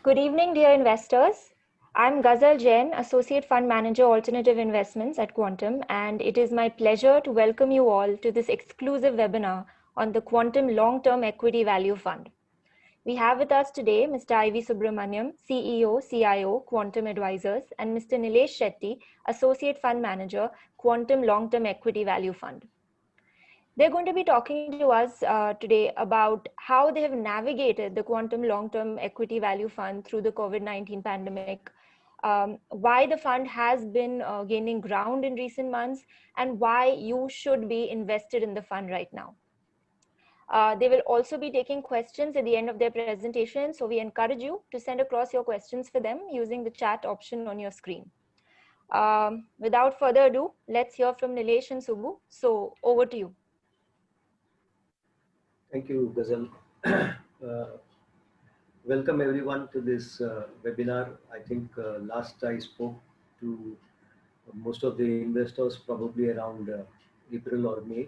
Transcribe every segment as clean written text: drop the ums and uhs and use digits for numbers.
Good evening, dear investors. I'm Ghazal Jain, Associate Fund Manager, Alternative Investments at Quantum, and it is my pleasure to welcome you all to this exclusive webinar on the Quantum Long-Term Equity Value Fund. We have with us today Mr. Ivy Subramaniam, CEO, CIO, Quantum Advisors, and Mr. Nilesh Shetty, Associate Fund Manager, Quantum Long-Term Equity Value Fund. They're going to be talking to us today about how they have navigated the Quantum Long-Term Equity Value Fund through the COVID-19 pandemic, why the fund has been gaining ground in recent months, and why you should be invested in the fund right now. They will also be taking questions at the end of their presentation, so we encourage you to send across your questions for them using the chat option on your screen. Without further ado, let's hear from Nilesh and Subbu. So over to you. Thank you, Ghazal. Welcome everyone to this webinar. I think last I spoke to most of the investors probably around April or May,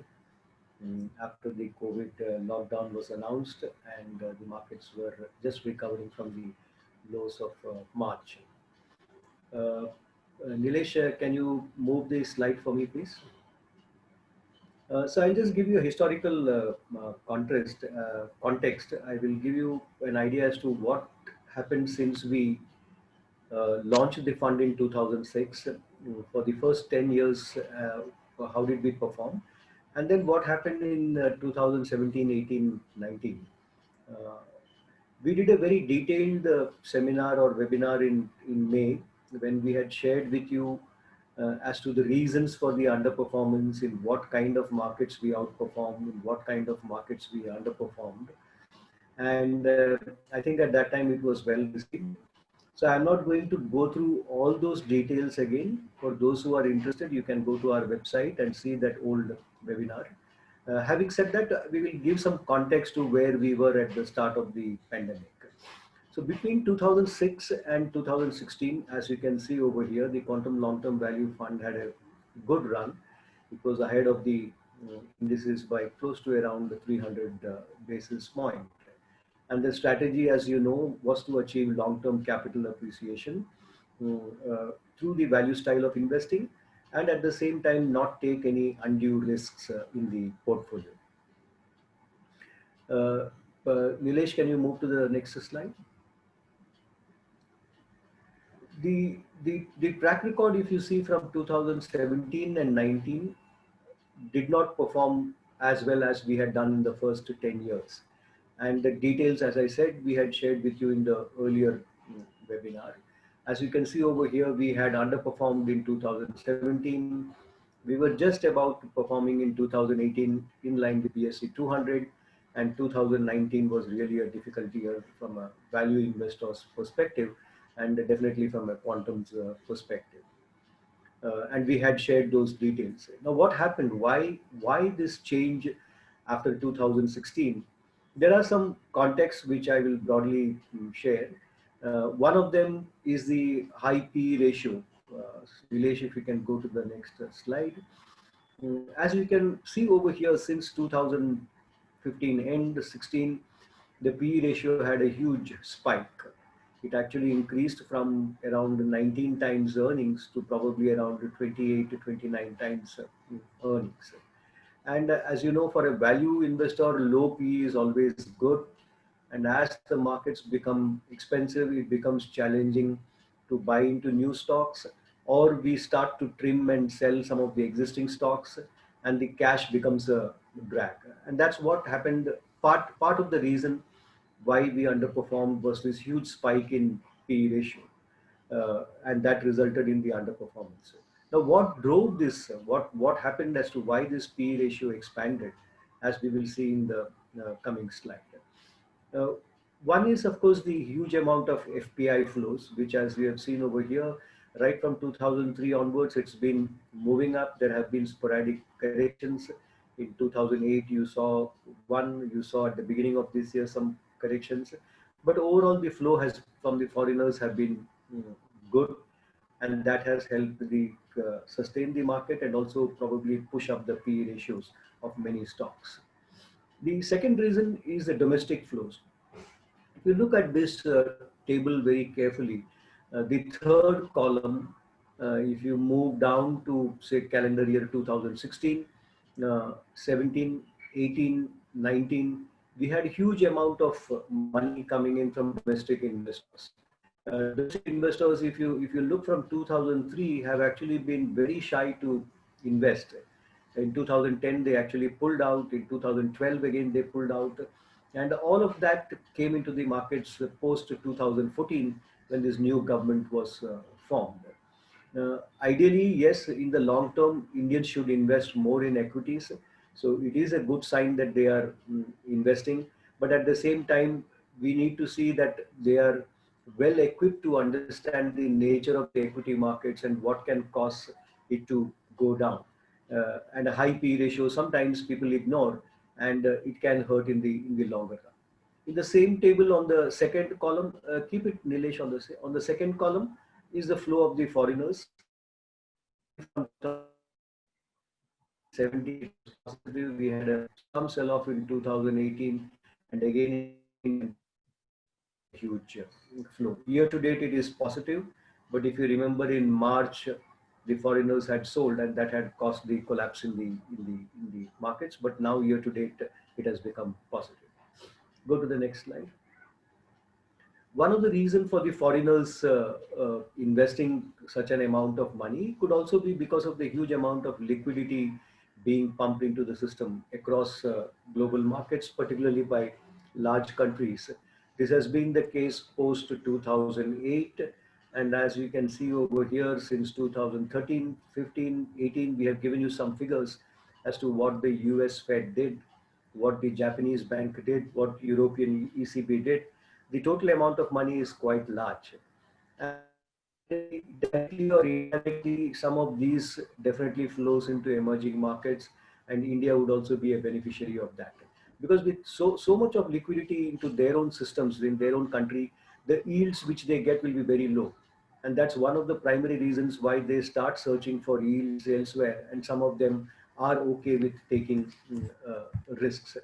after the COVID lockdown was announced and the markets were just recovering from the lows of March. Nilesh, can you move the slide for me, please? So I'll just give you a historical context. I will give you an idea as to what happened since we launched the fund in 2006. For the first 10 years, how did we perform? And then what happened in 2017, 18, 19. We did a very detailed seminar or webinar in May when we had shared with you as to the reasons for the underperformance, in what kind of markets we outperformed, in what kind of markets we underperformed. And I think at that time it was well received. So I'm not going to go through all those details again. For those who are interested, you can go to our website and see that old webinar. Having said that, we will give some context to where we were at the start of the pandemic. So between 2006 and 2016, as you can see over here, the Quantum Long-Term Value Fund had a good run. It was ahead of the indices by close to around 300 basis points. And the strategy, as you know, was to achieve long-term capital appreciation through the value style of investing, and at the same time not take any undue risks in the portfolio. Nilesh, can you move to the next slide? The track record, if you see from 2017 and 19, did not perform as well as we had done in the first 10 years. And the details, as I said, we had shared with you in the earlier webinar. As you can see over here, we had underperformed in 2017. We were just about performing in 2018 in line with BSE 200, and 2019 was really a difficult year from a value investor's perspective, and definitely from a quantum's perspective. And we had shared those details. Now, what happened? Why this change after 2016? There are some contexts which I will broadly share. One of them is the high P ratio. Nilesh, if you can go to the next slide. As you can see over here, since 2015 end 16, the P ratio had a huge spike. It actually increased from around 19 times earnings to probably around 28 to 29 times earnings. And as you know, for a value investor, low P is always good. And as the markets become expensive, it becomes challenging to buy into new stocks, or we start to trim and sell some of the existing stocks, and the cash becomes a drag. And that's what happened. Part of the reason why we underperformed was this huge spike in P ratio, and that resulted in the underperformance. Now, what drove this? What happened as to why this P ratio expanded, as we will see in the coming slide. One is, of course, the huge amount of FPI flows, which, as we have seen over here, right from 2003 onwards, it's been moving up. There have been sporadic corrections. In 2008, you saw one. You saw at the beginning of this year some corrections, but overall the flow has from the foreigners have been good, and that has helped the sustain the market and also probably push up the P ratios of many stocks. The second reason is the domestic flows. If you look at this table very carefully, the third column, if you move down to say calendar year 2016, 17, 18, 19, we had a huge amount of money coming in from domestic investors. Domestic investors, if you look from 2003, have actually been very shy to invest. In 2010, they actually pulled out. In 2012, again they pulled out, and all of that came into the markets post 2014 when this new government was formed. Ideally, yes, in the long term, Indians should invest more in equities. So it is a good sign that they are investing. But at the same time, we need to see that they are well equipped to understand the nature of the equity markets and what can cause it to go down. And a high P ratio sometimes people ignore, and it can hurt in the longer run. In the same table on the second column, keep it Nilesh on the second column is the flow of the foreigners. From 2017, it was positive. We had some sell-off in 2018, and again huge flow. Year to date, it is positive, but if you remember in March, the foreigners had sold, and that had caused the collapse in the markets. But now year to date, it has become positive. Go to the next slide. One of the reasons for the foreigners investing such an amount of money could also be because of the huge amount of liquidity being pumped into the system across global markets, particularly by large countries. This has been the case post 2008. And as you can see over here, since 2013, 15, 18, we have given you some figures as to what the US Fed did, what the Japanese bank did, what European ECB did. The total amount of money is quite large. And directly or indirectly, some of these definitely flows into emerging markets, and India would also be a beneficiary of that. Because with so much of liquidity into their own systems in their own country, the yields which they get will be very low. And that's one of the primary reasons why they start searching for yields elsewhere. And some of them are okay with taking risks,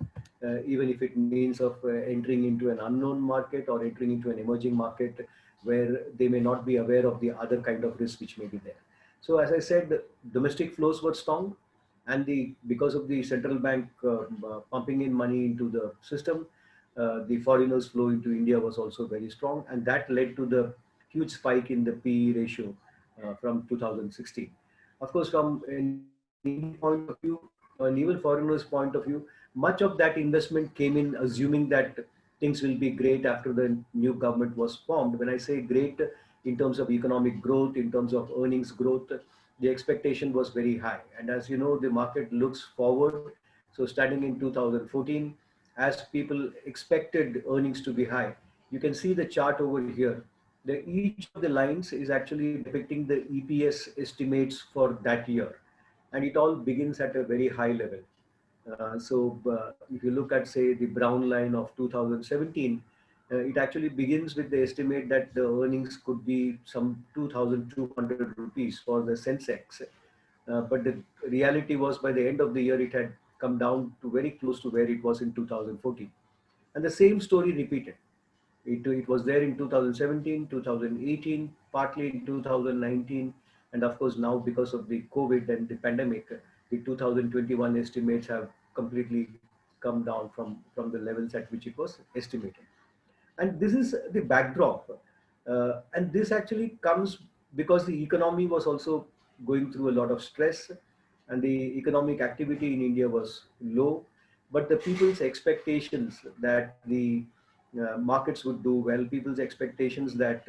even if it means of entering into an unknown market or entering into an emerging market where they may not be aware of the other kind of risk which may be there. So as I said, domestic flows were strong, and because of the central bank pumping in money into the system, the foreigners flow into India was also very strong, and that led to the huge spike in the PE ratio from 2016. Of course, from an Indian point of view, an even foreigners' point of view, much of that investment came in assuming that things will be great after the new government was formed. When I say great in terms of economic growth, in terms of earnings growth, the expectation was very high. And as you know, the market looks forward. So starting in 2014, as people expected earnings to be high, you can see the chart over here. Each of the lines is actually depicting the EPS estimates for that year. And it all begins at a very high level. If you look at, say, the brown line of 2017, it actually begins with the estimate that the earnings could be some 2,200 rupees for the Sensex. But the reality was by the end of the year, it had come down to very close to where it was in 2014. And the same story repeated. It was there in 2017, 2018, partly in 2019, and of course now because of the COVID and the pandemic, the 2021 estimates have completely come down from the levels at which it was estimated. And this is the backdrop. And this actually comes because the economy was also going through a lot of stress, and the economic activity in India was low. But the people's expectations that the markets would do well, people's expectations that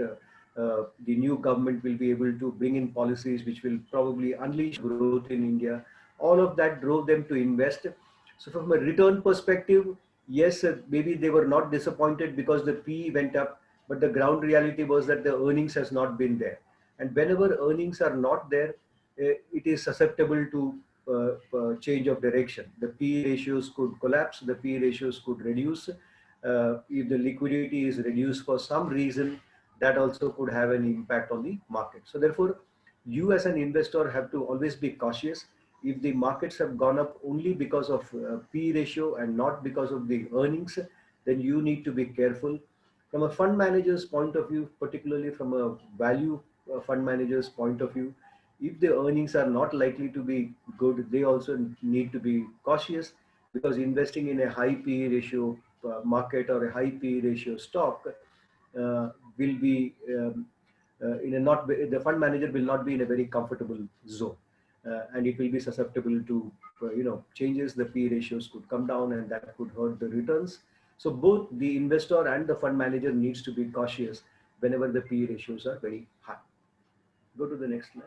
the new government will be able to bring in policies which will probably unleash growth in India, all of that drove them to invest. So from a return perspective, yes, maybe they were not disappointed because the PE went up, but the ground reality was that the earnings has not been there. And whenever earnings are not there, it is susceptible to change of direction. The PE ratios could collapse, the PE ratios could reduce. If the liquidity is reduced for some reason, that also could have an impact on the market. So therefore, you as an investor have to always be cautious. If the markets have gone up only because of P ratio and not because of the earnings, then you need to be careful. From a fund manager's point of view, particularly from a value fund manager's point of view, if the earnings are not likely to be good, they also need to be cautious, because investing in a high PE ratio market or a high PE ratio stock will be in a not the fund manager will not be in a very comfortable zone, and it will be susceptible to changes. The P ratios could come down, and that could hurt the returns. So both the investor and the fund manager needs to be cautious whenever the P ratios are very high. Go to the next slide.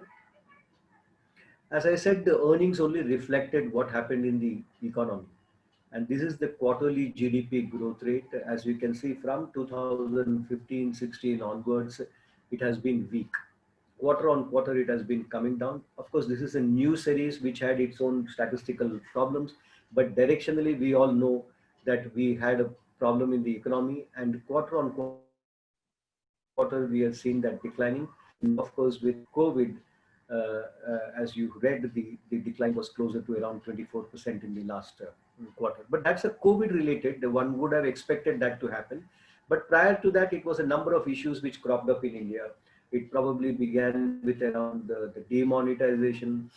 As I said, the earnings only reflected what happened in the economy. And this is the quarterly GDP growth rate. As you can see, from 2015-16 onwards, it has been weak. Quarter on quarter, it has been coming down. Of course, this is a new series which had its own statistical problems, but directionally, we all know that we had a problem in the economy, and quarter on quarter, we have seen that declining. And now, of course, with COVID, as you read, the decline was closer to around 24% in the last quarter. But that's a COVID related. One would have expected that to happen. But prior to that, it was a number of issues which cropped up in India. It probably began with around the demonetization,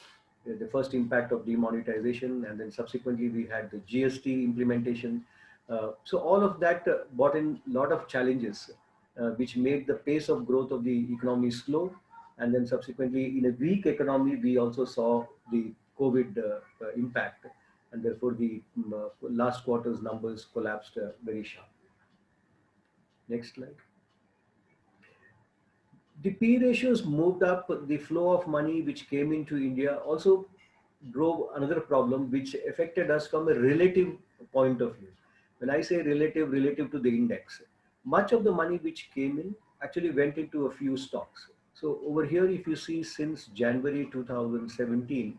the first impact of demonetization, and then subsequently we had the GST implementation. So all of that brought in a lot of challenges, which made the pace of growth of the economy slow. And then subsequently, in a weak economy, we also saw the COVID impact, and therefore the last quarter's numbers collapsed very sharply. Next slide. The P ratios moved up. The flow of money which came into India also drove another problem which affected us from a relative point of view. When I say relative to the index, much of the money which came in actually went into a few stocks. So over here, if you see, since January 2017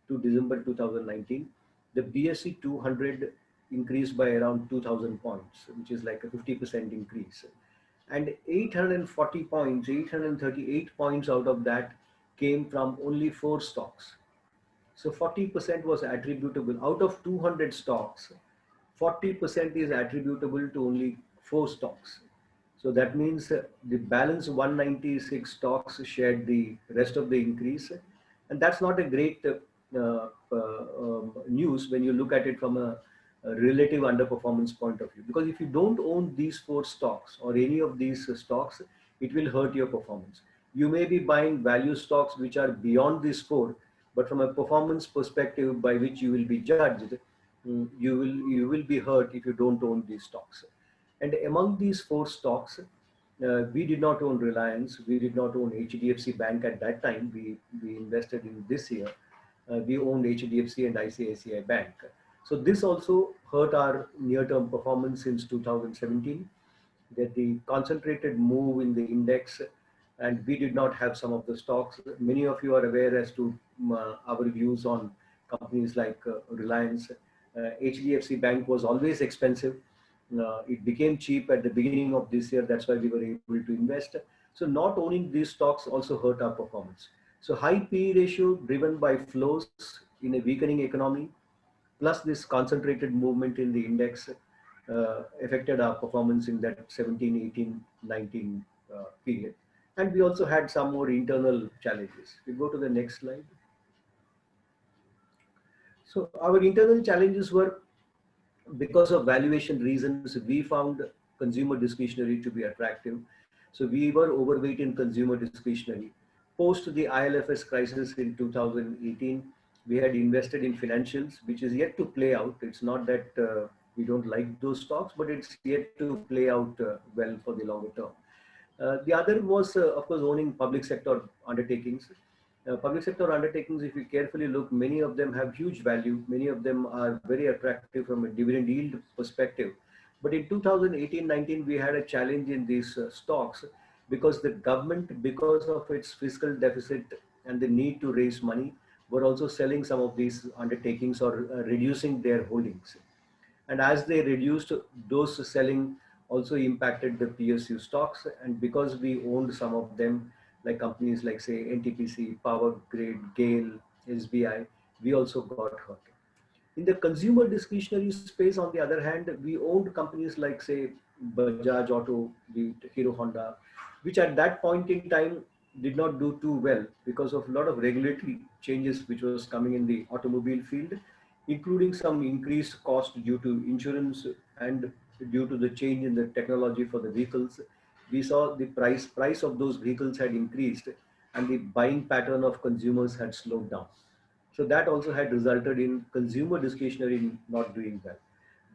to December 2019, the BSE 200 increased by around 2000 points, which is like a 50% increase. And 840 points, 838 points out of that came from only 4 stocks. So 40% was attributable. Out of 200 stocks, 40% is attributable to only 4 stocks. So that means the balance 196 stocks shared the rest of the increase. And that's not a great news when you look at it from a relative underperformance point of view. Because if you don't own these 4 stocks or any of these stocks, it will hurt your performance. You may be buying value stocks which are beyond this 4, but from a performance perspective by which you will be judged, you will be hurt if you don't own these stocks. And among these 4 stocks, we did not own Reliance, we did not own HDFC Bank at that time. We invested in this year. We owned HDFC and ICICI Bank. So this also hurt our near-term performance since 2017. That the concentrated move in the index, and we did not have some of the stocks. Many of you are aware as to our views on companies like Reliance. HDFC Bank was always expensive. It became cheap at the beginning of this year. That's why we were able to invest. So not owning these stocks also hurt our performance. So high PE ratio driven by flows in a weakening economy, plus this concentrated movement in the index affected our performance in that 17, 18, 19 period. And we also had some more internal challenges. We go to the next slide. So our internal challenges were, because of valuation reasons, we found consumer discretionary to be attractive. So we were overweight in consumer discretionary. Post the IL&FS crisis in 2018, we had invested in financials, which is yet to play out. It's not that we don't like those stocks, but it's yet to play out well for the longer term. The other was, of course, owning public sector undertakings. Public sector undertakings, if you carefully look, many of them have huge value. Many of them are very attractive from a dividend yield perspective. But in 2018-19, we had a challenge in these stocks because the government, because of its fiscal deficit and the need to raise money, were also selling some of these undertakings or reducing their holdings. And as they reduced, those selling also impacted the PSU stocks. And because we owned some of them, like companies like say NTPC, Power Grid, GAIL, SBI, we also got hurt. In the consumer discretionary space, on the other hand, we owned companies like say Bajaj Auto, be it Hero Honda, which at that point in time did not do too well because of a lot of regulatory changes which was coming in the automobile field, including some increased cost due to insurance and due to the change in the technology for the vehicles. We saw the price of those vehicles had increased and the buying pattern of consumers had slowed down. So that also had resulted in consumer discretionary not doing well.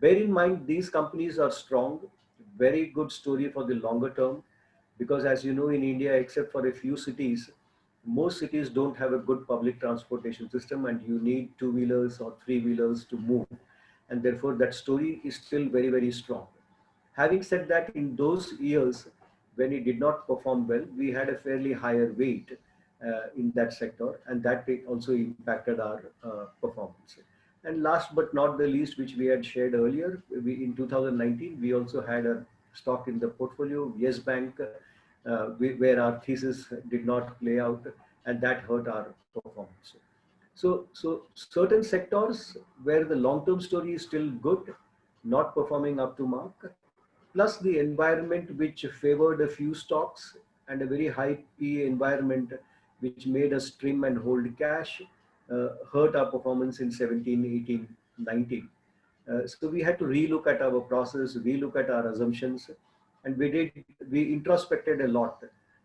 Bear in mind, these companies are strong, very good story for the longer term, because as you know, in India, except for a few cities, most cities don't have a good public transportation system, and you need two-wheelers or three-wheelers to move. And therefore, that story is still very, very strong. Having said that, in those years when it did not perform well, we had a fairly higher weight in that sector, and that also impacted our performance. And last but not the least, which we had shared earlier, in 2019, we also had a stock in the portfolio, Yes Bank, where our thesis did not play out, and that hurt our performance. So certain sectors where the long-term story is still good, not performing up to mark, plus the environment which favored a few stocks and a very high PE environment which made us trim and hold cash, hurt our performance in 17, 18, 19. So we had to relook at our process, relook at our assumptions, and we introspected a lot.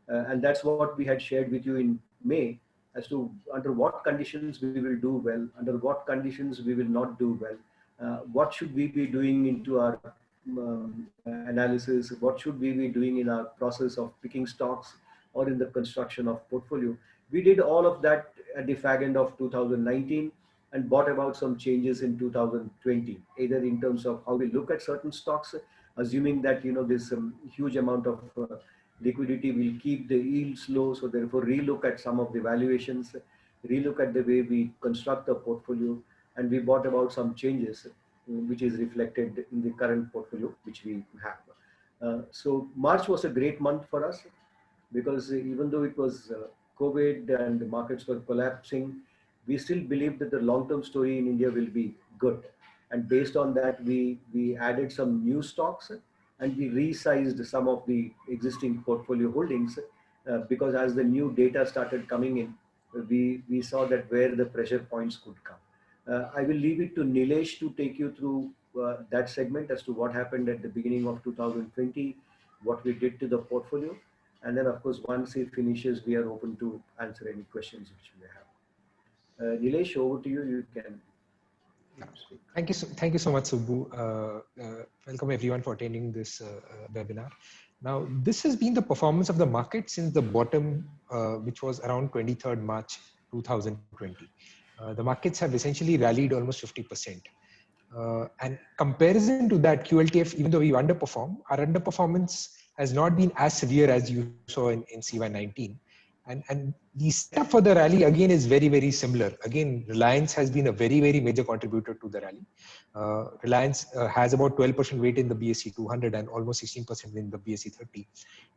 And that's what we had shared with you in May as to under what conditions we will do well, under what conditions we will not do well, what should we be doing into our analysis, what should we be doing in our process of picking stocks or in the construction of portfolio. We did all of that at the fag end of 2019 and brought about some changes in 2020, either in terms of how we look at certain stocks, assuming that this huge amount of liquidity will keep the yields low, so therefore relook at some of the valuations, relook at the way we construct the portfolio, and we brought about some changes which is reflected in the current portfolio which we have. So March was a great month for us because even though it was COVID and the markets were collapsing, we still believe that the long-term story in India will be good. And based on that, we added some new stocks and we resized some of the existing portfolio holdings because as the new data started coming in, we saw that where the pressure points could come. I will leave it to Nilesh to take you through that segment as to what happened at the beginning of 2020, what we did to the portfolio. And then, of course, once he finishes, we are open to answer any questions which you may have. Nilesh, over to you. You can speak. Thank you so much, Subbu. Welcome everyone for attending this webinar. Now, this has been the performance of the market since the bottom, which was around 23rd March 2020. The markets have essentially rallied almost 50%. And comparison to that, QLTF, even though we underperform, our underperformance has not been as severe as you saw in CY19. And the setup for the rally again is very, very similar. Again, Reliance has been a very, very major contributor to the rally. Reliance has about 12% weight in the BSE 200 and almost 16% in the BSE 30,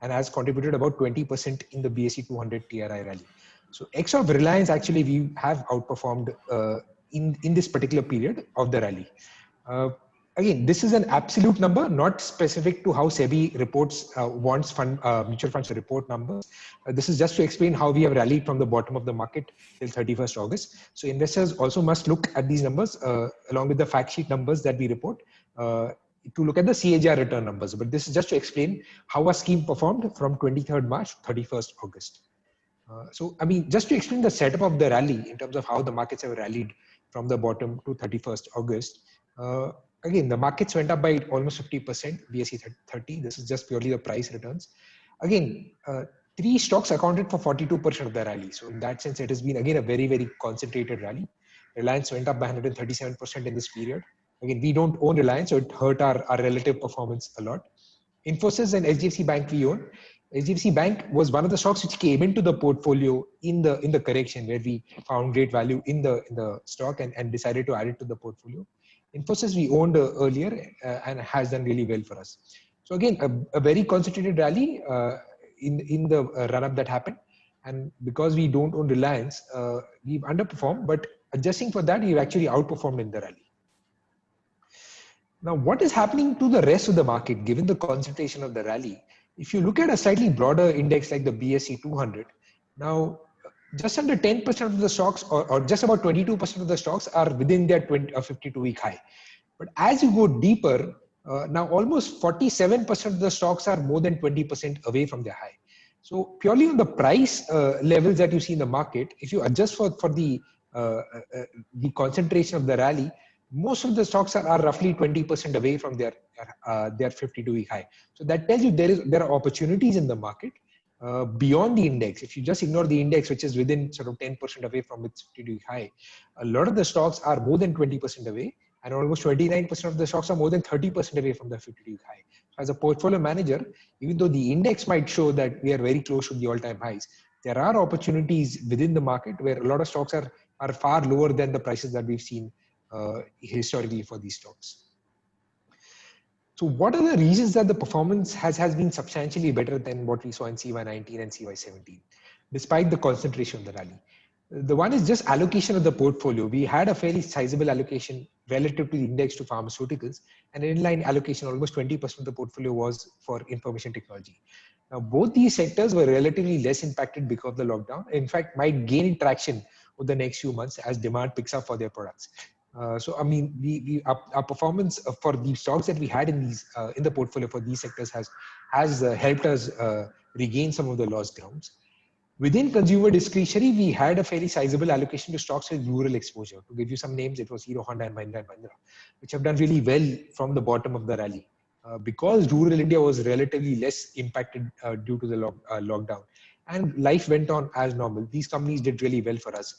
and has contributed about 20% in the BSE 200 TRI rally. So X of Reliance, actually, we have outperformed in this particular period of the rally. Again, this is an absolute number, not specific to how SEBI reports wants mutual funds to report numbers. This is just to explain how we have rallied from the bottom of the market till 31st August. So investors also must look at these numbers along with the fact sheet numbers that we report to look at the CAGR return numbers. But this is just to explain how our scheme performed from 23rd March to 31st August. So, I mean, just to explain the setup of the rally in terms of how the markets have rallied from the bottom to 31st August. Again, the markets went up by almost 50%, BSE 30. This is just purely the price returns. Again, three stocks accounted for 42% of the rally. So in that sense, it has been again a very, very concentrated rally. Reliance went up by 137% in this period. Again, we don't own Reliance, so it hurt our relative performance a lot. Infosys and HDFC Bank we own. HDFC Bank was one of the stocks which came into the portfolio in the correction where we found great value in the stock and decided to add it to the portfolio. Infosys we owned earlier and has done really well for us. So again, a very concentrated rally in the run-up that happened. And because we don't own Reliance, we've underperformed, but adjusting for that, we've actually outperformed in the rally. Now, what is happening to the rest of the market given the concentration of the rally? If you look at a slightly broader index like the BSE 200, now just under 10% of the stocks or just about 22% of the stocks are within their 52-week high. But as you go deeper, now almost 47% of the stocks are more than 20% away from their high. So purely on the price levels that you see in the market, if you adjust for the concentration of the rally, most of the stocks are roughly 20% away from their 52-week high. So that tells you there are opportunities in the market beyond the index. If you just ignore the index, which is within sort of 10% away from its 52-week high, a lot of the stocks are more than 20% away, and almost 29% of the stocks are more than 30% away from the 52-week high. So as a portfolio manager, even though the index might show that we are very close to the all-time highs, there are opportunities within the market where a lot of stocks are far lower than the prices that we've seen historically for these stocks. So what are the reasons that the performance has been substantially better than what we saw in CY19 and CY17, despite the concentration of the rally? The one is just allocation of the portfolio. We had a fairly sizable allocation relative to the index to pharmaceuticals, and inline allocation, almost 20% of the portfolio was for information technology. Now, both these sectors were relatively less impacted because of the lockdown. In fact, might gain traction over the next few months as demand picks up for their products. So, I mean, our performance for the stocks that we had in the portfolio for these sectors has helped us regain some of the lost grounds. Within consumer discretionary, we had a fairly sizable allocation to stocks with rural exposure. To give you some names, it was Hero, Honda, and Mahindra & Mahindra, which have done really well from the bottom of the rally. Because rural India was relatively less impacted due to the lockdown, and life went on as normal, these companies did really well for us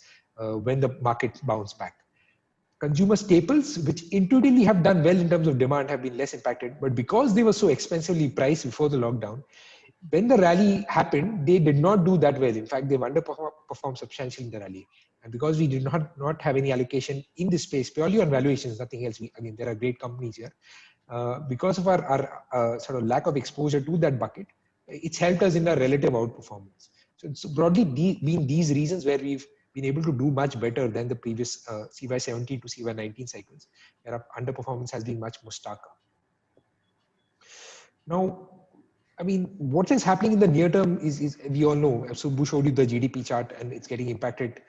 when the market bounced back. Consumer staples, which intuitively have done well in terms of demand, have been less impacted, but because they were so expensively priced before the lockdown, when the rally happened, they did not do that well. In fact, they've underperformed substantially in the rally. And because we did not have any allocation in this space, purely on valuations, nothing else. Again, there are great companies here. Because of our sort of lack of exposure to that bucket, it's helped us in our relative outperformance. So it's broadly been these reasons where we've been able to do much better than the previous CY17 to CY19 cycles, where our underperformance has been much more starker. Now, I mean, what is happening in the near term is we all know. So Subbu showed you the GDP chart, and it's getting impacted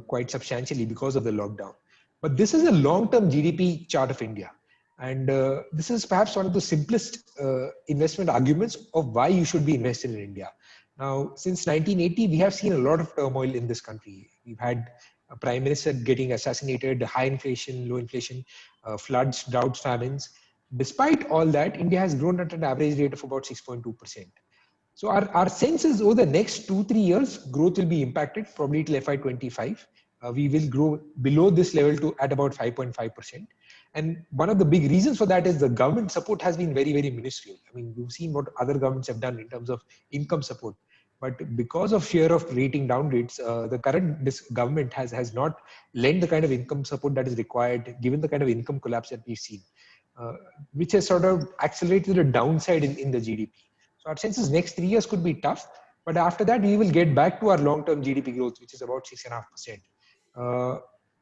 quite substantially because of the lockdown. But this is a long-term GDP chart of India. And this is perhaps one of the simplest investment arguments of why you should be invested in India. Now, since 1980, we have seen a lot of turmoil in this country. We've had a prime minister getting assassinated, high inflation, low inflation, floods, droughts, famines. Despite all that, India has grown at an average rate of about 6.2%. So our sense is over the next 2-3 years, growth will be impacted, probably till FY25. We will grow below this level at about 5.5%. And one of the big reasons for that is the government support has been very, very minuscule. I mean, we've seen what other governments have done in terms of income support. But because of fear of rating down rates, the current government has not lent the kind of income support that is required, given the kind of income collapse that we've seen, which has sort of accelerated the downside in the GDP. So our sense is next 3 years could be tough, but after that, we will get back to our long-term GDP growth, which is about 6.5%.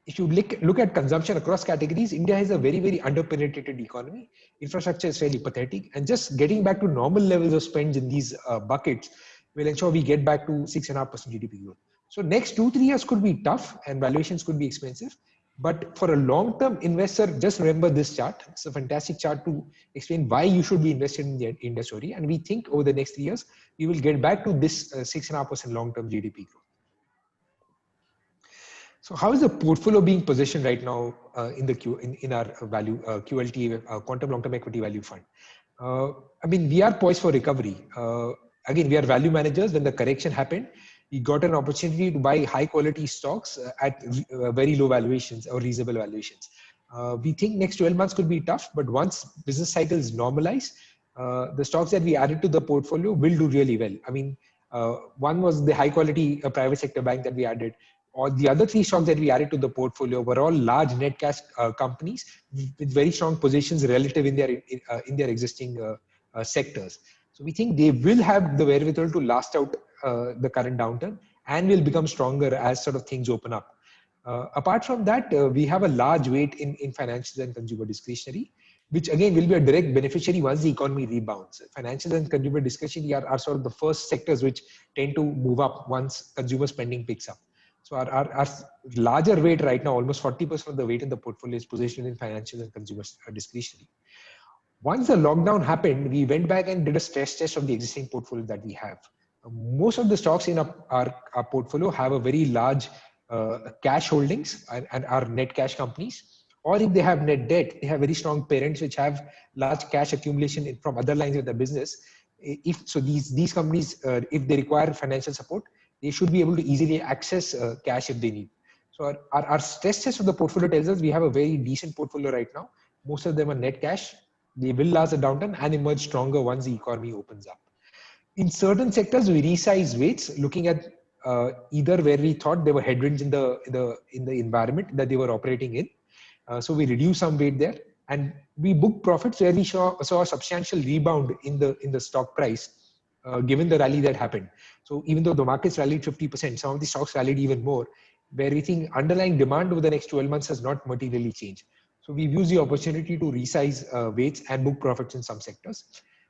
If you look at consumption across categories, India has a very, very underpenetrated economy. Infrastructure is fairly pathetic, and just getting back to normal levels of spends in these buckets will ensure we get back to 6.5% GDP growth. So next 2-3 years could be tough, and valuations could be expensive. But for a long-term investor, just remember this chart. It's a fantastic chart to explain why you should be invested in the India story. And we think over the next 3 years, we will get back to this 6.5% long-term GDP growth. So how is the portfolio being positioned right now in our value QLT, Quantum Long-Term Equity Value Fund? I mean, we are poised for recovery. Again, we are value managers. When the correction happened, we got an opportunity to buy high quality stocks at very low valuations or reasonable valuations. We think next 12 months could be tough, but once business cycles normalize, the stocks that we added to the portfolio will do really well. I mean, one was the high quality private sector bank that we added. Or the other 3 stocks that we added to the portfolio were all large net cash companies with very strong positions relative in their existing sectors. So we think they will have the wherewithal to last out the current downturn and will become stronger as sort of things open up. Apart from that, we have a large weight in financials and consumer discretionary. which again will be a direct beneficiary once the economy rebounds. Financial and consumer discretionary are sort of the first sectors which tend to move up once consumer spending picks up. So our larger weight right now, almost 40% of the weight in the portfolio is positioned in financial and consumer discretionary. Once the lockdown happened, we went back and did a stress test of the existing portfolio that we have. Most of the stocks in our portfolio have a very large cash holdings and are net cash companies. Or if they have net debt, they have very strong parents which have large cash accumulation from other lines of the business. If so, these companies, if they require financial support, they should be able to easily access cash if they need. So our stress test of the portfolio tells us we have a very decent portfolio right now. Most of them are net cash. They will last a downturn and emerge stronger once the economy opens up. In certain sectors, we resize weights, looking at either where we thought there were headwinds in the environment that they were operating in. So we reduce some weight there, and we book profits where we saw a substantial rebound in the stock price, given the rally that happened. So even though the markets rallied 50%, some of the stocks rallied even more, where we think underlying demand over the next 12 months has not materially changed. So we've used the opportunity to resize weights and book profits in some sectors.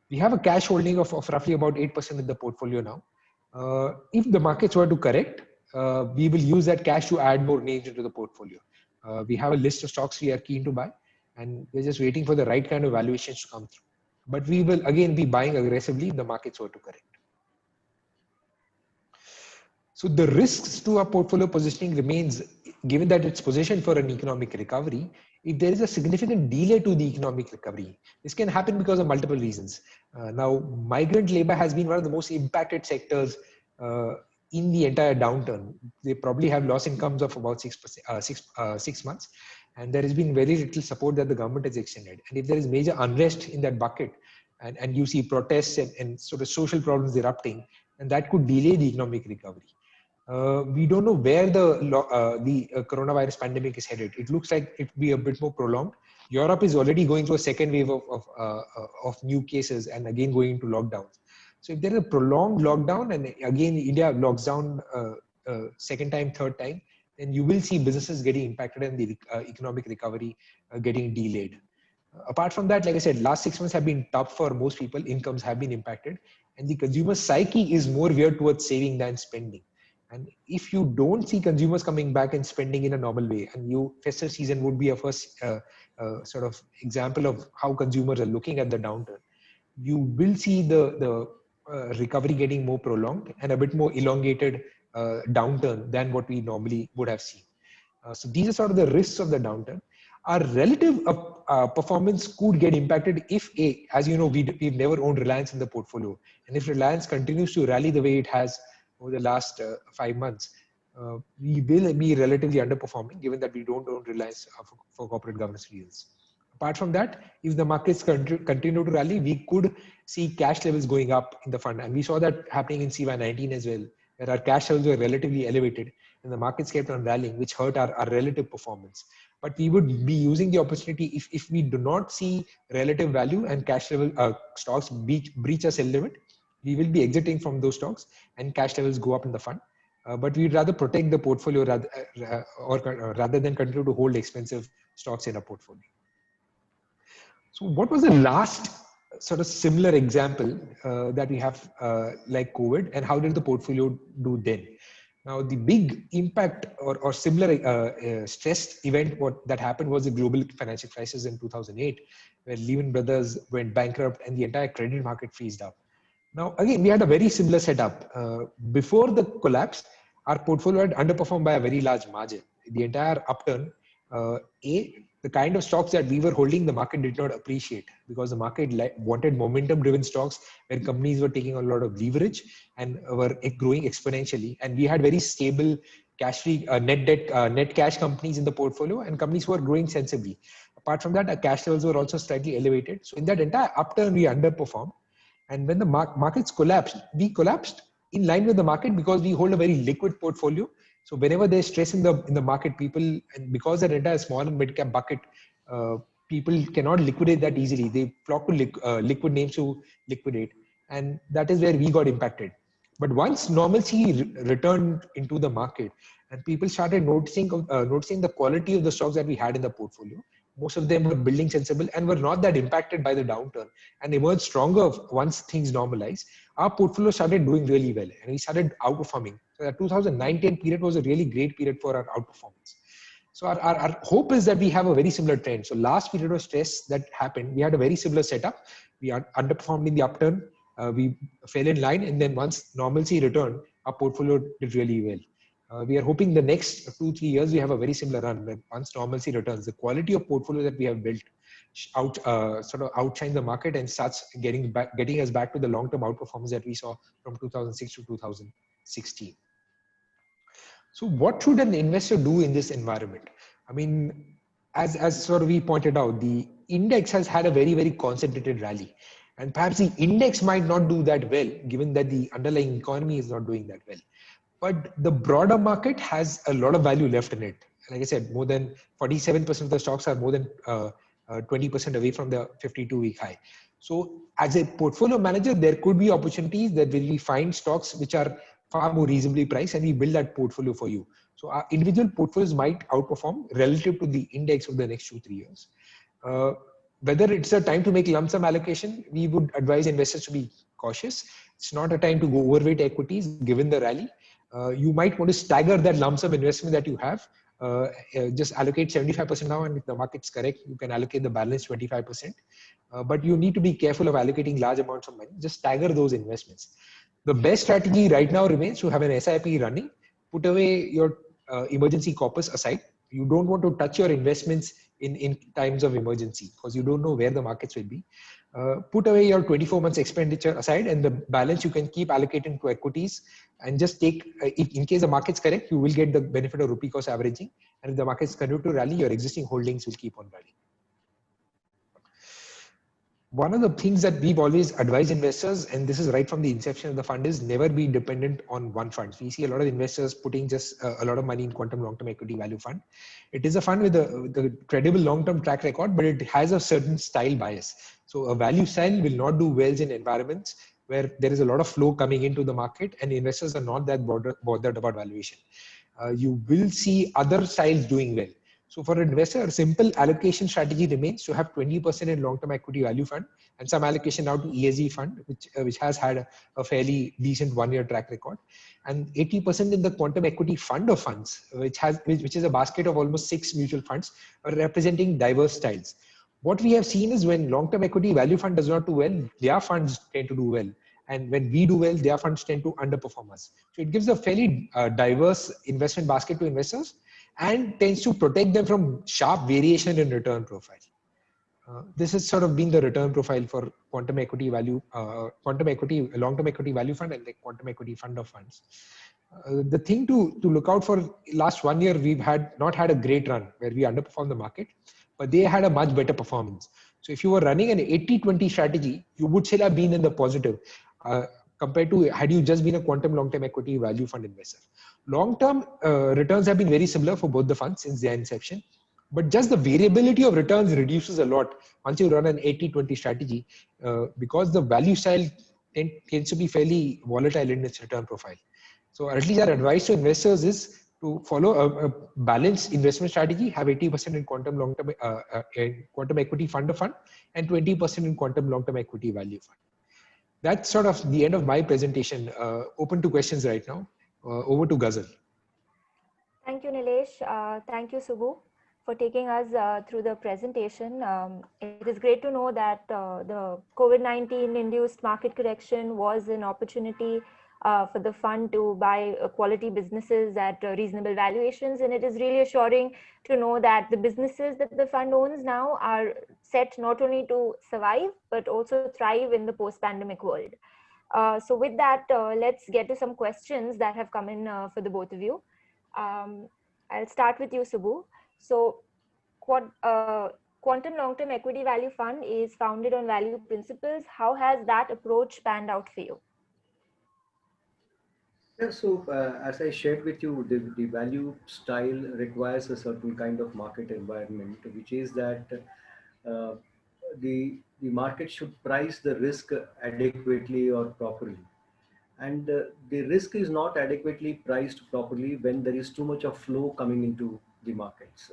We have a cash holding of roughly about 8% in the portfolio now. If the markets were to correct, we will use that cash to add more names into the portfolio. We have a list of stocks we are keen to buy, and we're just waiting for the right kind of valuations to come through. But we will again be buying aggressively if the markets were to correct. So the risks to our portfolio positioning remains, given that it's positioned for an economic recovery. If there is a significant delay to the economic recovery, this can happen because of multiple reasons. Now, migrant labor has been one of the most impacted sectors in the entire downturn. They probably have lost incomes of about 6 months, and there has been very little support that the government has extended. And if there is major unrest in that bucket, and you see protests and sort of social problems erupting, and that could delay the economic recovery. We don't know where the coronavirus pandemic is headed. It looks like it will be a bit more prolonged. Europe is already going through a second wave of new cases and again going into lockdowns. So if there is a prolonged lockdown and again India locks down second time, third time, then you will see businesses getting impacted and the economic recovery getting delayed. Apart from that, like I said, last 6 months have been tough for most people. Incomes have been impacted, and the consumer psyche is more geared towards saving than spending. And if you don't see consumers coming back and spending in a normal way, and festive season would be a first sort of example of how consumers are looking at the downturn, you will see the recovery getting more prolonged and a bit more elongated downturn than what we normally would have seen. So these are sort of the risks of the downturn. Our relative performance could get impacted if, as you know, we've never owned Reliance in the portfolio. And if Reliance continues to rally the way it has over the last 5 months, we will be relatively underperforming, given that we don't own Reliance for corporate governance reasons. Apart from that, if the markets continue to rally, we could see cash levels going up in the fund. And we saw that happening in CY19 as well, where our cash levels were relatively elevated and the markets kept on rallying, which hurt our relative performance. But we would be using the opportunity if we do not see relative value and cash level stocks breach a sell limit, we will be exiting from those stocks and cash levels go up in the fund. But we'd rather protect the portfolio rather than continue to hold expensive stocks in a portfolio. So what was the last sort of similar example that we have like COVID, and how did the portfolio do then? Now, the big impact or similar stress event that happened was the global financial crisis in 2008, where Lehman Brothers went bankrupt and the entire credit market freezed up. Now, again, we had a very similar setup. Before the collapse, our portfolio had underperformed by a very large margin. The entire upturn, the kind of stocks that we were holding, the market did not appreciate, because the market wanted momentum-driven stocks where companies were taking a lot of leverage and were growing exponentially. And we had very stable cash-free, net cash companies in the portfolio and companies who were growing sensibly. Apart from that, our cash levels were also slightly elevated. So in that entire upturn, we underperformed. And when the markets collapsed, we collapsed in line with the market because we hold a very liquid portfolio. So whenever there's stress in the market, people, and because that entire small and mid cap bucket, people cannot liquidate that easily. They flock to liquid names to liquidate, and that is where we got impacted. But once normalcy returned into the market and people started noticing the quality of the stocks that we had in the portfolio, most of them were building sensible and were not that impacted by the downturn and emerged stronger once things normalized, our portfolio started doing really well and we started outperforming. So that 2009-10 period was a really great period for our outperformance. So our hope is that we have a very similar trend. So last period of stress that happened, we had a very similar setup. We underperformed in the upturn, we fell in line, and then once normalcy returned, our portfolio did really well. We are hoping the next 2-3 years we have a very similar run. When once normalcy returns, the quality of portfolio that we have built sort of outshines the market and starts getting us back to the long-term outperformance that we saw from 2006 to 2016. So what should an investor do in this environment? I mean, as sort of we pointed out, the index has had a very, very concentrated rally. And perhaps the index might not do that well, given that the underlying economy is not doing that well. But the broader market has a lot of value left in it. Like I said, more than 47% of the stocks are more than 20% away from the 52-week high. So as a portfolio manager, there could be opportunities that will we find stocks which are far more reasonably priced and we build that portfolio for you. So our individual portfolios might outperform relative to the index of the next 2-3 years. Whether it's a time to make lump sum allocation, we would advise investors to be cautious. It's not a time to go overweight equities given the rally. You might want to stagger that lump sum investment that you have. Just allocate 75% now, and if the market's correct, you can allocate the balance 25%. But you need to be careful of allocating large amounts of money. Just stagger those investments. The best strategy right now remains to have an SIP running. Put away your emergency corpus aside. You don't want to touch your investments in times of emergency because you don't know where the markets will be. Put away your 24 months expenditure aside, and the balance you can keep allocating to equities and just take, in case the market's correct, you will get the benefit of rupee cost averaging. And if the markets continue to rally, your existing holdings will keep on rallying. One of the things that we've always advised investors, and this is right from the inception of the fund, is never be dependent on one fund. We see a lot of investors putting just a lot of money in Quantum Long-Term Equity Value Fund. It is a fund with a credible long-term track record, but it has a certain style bias. So a value style will not do well in environments where there is a lot of flow coming into the market and investors are not that bothered about valuation. You will see other styles doing well. So for an investor, a simple allocation strategy remains to have 20% in long-term equity value fund and some allocation now to ESG fund, which has had a fairly decent one-year track record, and 80% in the quantum equity fund of funds, which is a basket of almost 6 mutual funds representing diverse styles. What we have seen is when long-term equity value fund does not do well, their funds tend to do well. And when we do well, their funds tend to underperform us. So it gives a fairly diverse investment basket to investors and tends to protect them from sharp variation in return profile. This has sort of been the return profile for quantum equity value, long-term equity value fund and the quantum equity fund of funds. The thing to look out for, last 1 year, we've not had a great run where we underperformed the market, but they had a much better performance. So if you were running an 80-20 strategy, you would still have been in the positive compared to had you just been a quantum long-term equity value fund investor. Long-term returns have been very similar for both the funds since their inception, but just the variability of returns reduces a lot once you run an 80-20 strategy because the value style tends to be fairly volatile in its return profile. So at least our advice to investors is to follow a balanced investment strategy, have 80% in quantum long-term quantum equity fund of fund and 20% in quantum long-term equity value fund. That's sort of the end of my presentation. Open to questions right now. Over to Ghazal. Thank you, Nilesh. Thank you, Subbu, for taking us through the presentation. It is great to know that the COVID-19 induced market correction was an opportunity for the fund to buy quality businesses at reasonable valuations. And it is really assuring to know that the businesses that the fund owns now are set not only to survive, but also thrive in the post-pandemic world. So with that, let's get to some questions that have come in for the both of you. I'll start with you, Subbu. So Quantum Long-Term Equity Value Fund is founded on value principles. How has that approach panned out for you? Yeah, so as I shared with you, the value style requires a certain kind of market environment, which is that the market should price the risk adequately or properly. And the risk is not adequately priced properly when there is too much of flow coming into the markets.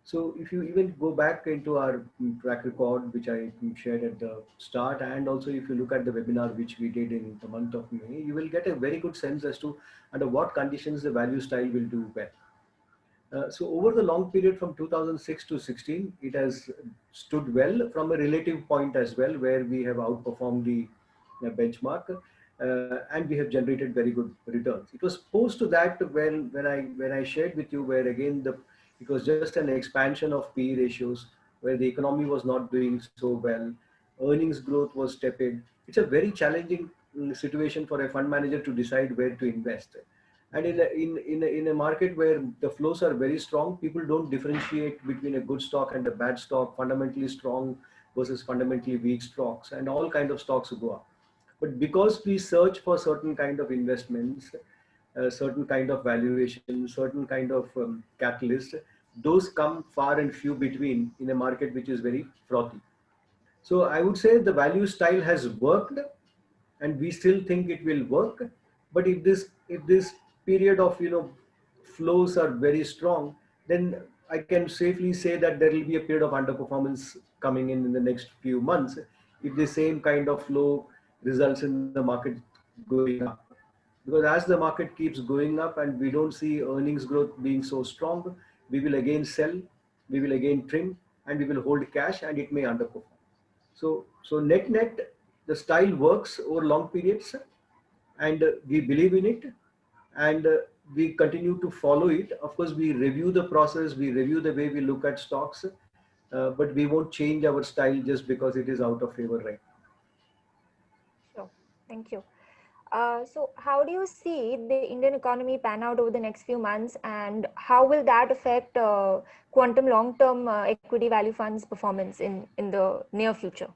So if you even go back into our track record, which I shared at the start, and also if you look at the webinar which we did in the month of May, you will get a very good sense as to under what conditions the value style will do well. So over the long period from 2006 to 16, it has stood well from a relative point as well, where we have outperformed the benchmark, and we have generated very good returns. It was post to that when I shared with you where again it was just an expansion of PE ratios, where the economy was not doing so well, earnings growth was tepid. It's a very challenging situation for a fund manager to decide where to invest. And in a market where the flows are very strong, people don't differentiate between a good stock and a bad stock, fundamentally strong versus fundamentally weak stocks, and all kind of stocks go up. But because we search for certain kind of investments, certain kind of valuation, certain kind of catalyst, those come far and few between in a market which is very frothy. So I would say the value style has worked, and we still think it will work. But if this period of flows are very strong, then I can safely say that there will be a period of underperformance coming in the next few months if the same kind of flow results in the market going up. Because as the market keeps going up and we don't see earnings growth being so strong, we will again sell, we will again trim, and we will hold cash, and it may underperform. So net, the style works over long periods, and we believe in it, and we continue to follow it. Of course, we review the process, we review the way we look at stocks, but we won't change our style just because it is out of favor right now. Sure. Thank you. So how do you see the Indian economy pan out over the next few months, and how will that affect Quantum long-term equity value funds performance in the near future?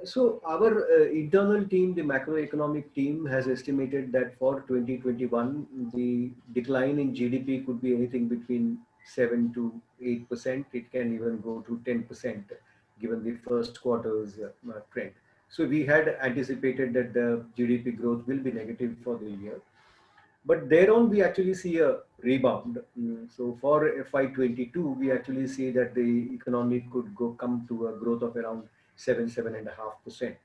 So our internal team, the macroeconomic team, has estimated that for 2021, the decline in GDP could be anything between 7 to 8%. It can even go to 10% given the first quarter's trend. So we had anticipated that the GDP growth will be negative for the year. But thereon, we actually see a rebound. So for FY22, we actually see that the economy could come to a growth of around 7.5%.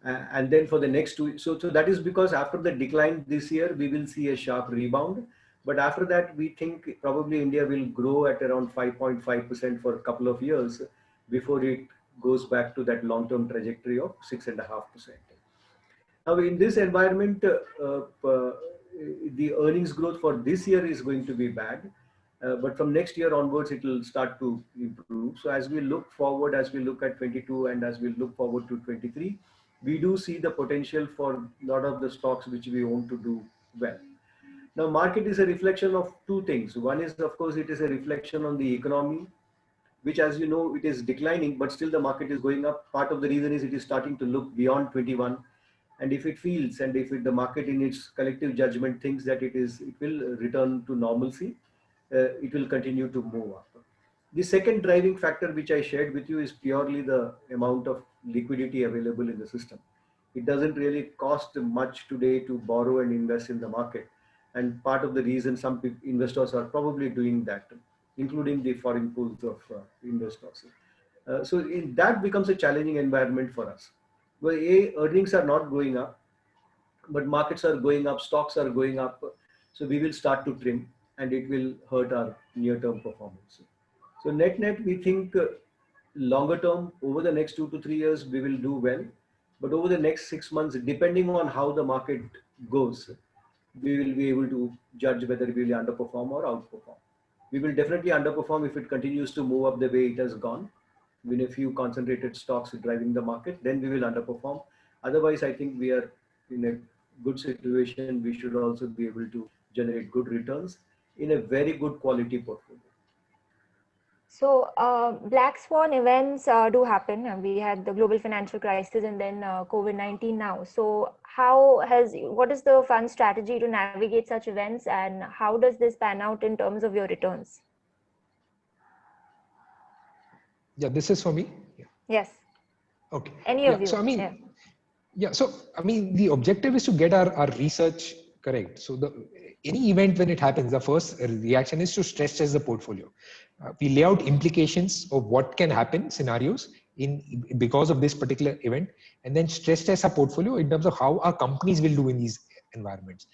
And then for the next two, so that is because after the decline this year, we will see a sharp rebound. But after that, we think probably India will grow at around 5.5% for a couple of years before it goes back to that long-term trajectory of 6.5%. Now, in this environment, the earnings growth for this year is going to be bad. But from next year onwards, it will start to improve. So as we look forward, as we look at 22 and as we look forward to 23, we do see the potential for a lot of the stocks which we want to do well. Now, market is a reflection of two things. One is, of course, it is a reflection on the economy, which, as you know, it is declining, but still the market is going up. Part of the reason is it is starting to look beyond 21. And if it feels, and if the market in its collective judgment thinks that it will return to normalcy, it will continue to move up. The second driving factor which I shared with you is purely the amount of liquidity available in the system. It doesn't really cost much today to borrow and invest in the market. And part of the reason some investors are probably doing that, including the foreign pools of investors. So that becomes a challenging environment for us. Well, earnings are not going up, but markets are going up, stocks are going up. So we will start to trim, and it will hurt our near-term performance. So net, we think longer term, over the next 2 to 3 years, we will do well. But over the next 6 months, depending on how the market goes, we will be able to judge whether we will underperform or outperform. We will definitely underperform if it continues to move up the way it has gone, with a few concentrated stocks driving the market, then we will underperform. Otherwise, I think we are in a good situation. We should also be able to generate good returns in a very good quality portfolio. So black swan events do happen. We had the global financial crisis and then COVID-19 now. So what is the fund strategy to navigate such events, and how does this pan out in terms of your returns? Yeah, this is for me. Yeah. Yes. Okay. Any of you. So I mean, the objective is to get our research Correct. So any event when it happens, the first reaction is to stress test the portfolio. We lay out implications of what can happen, scenarios because of this particular event, and then stress test our portfolio in terms of how our companies will do in these environments.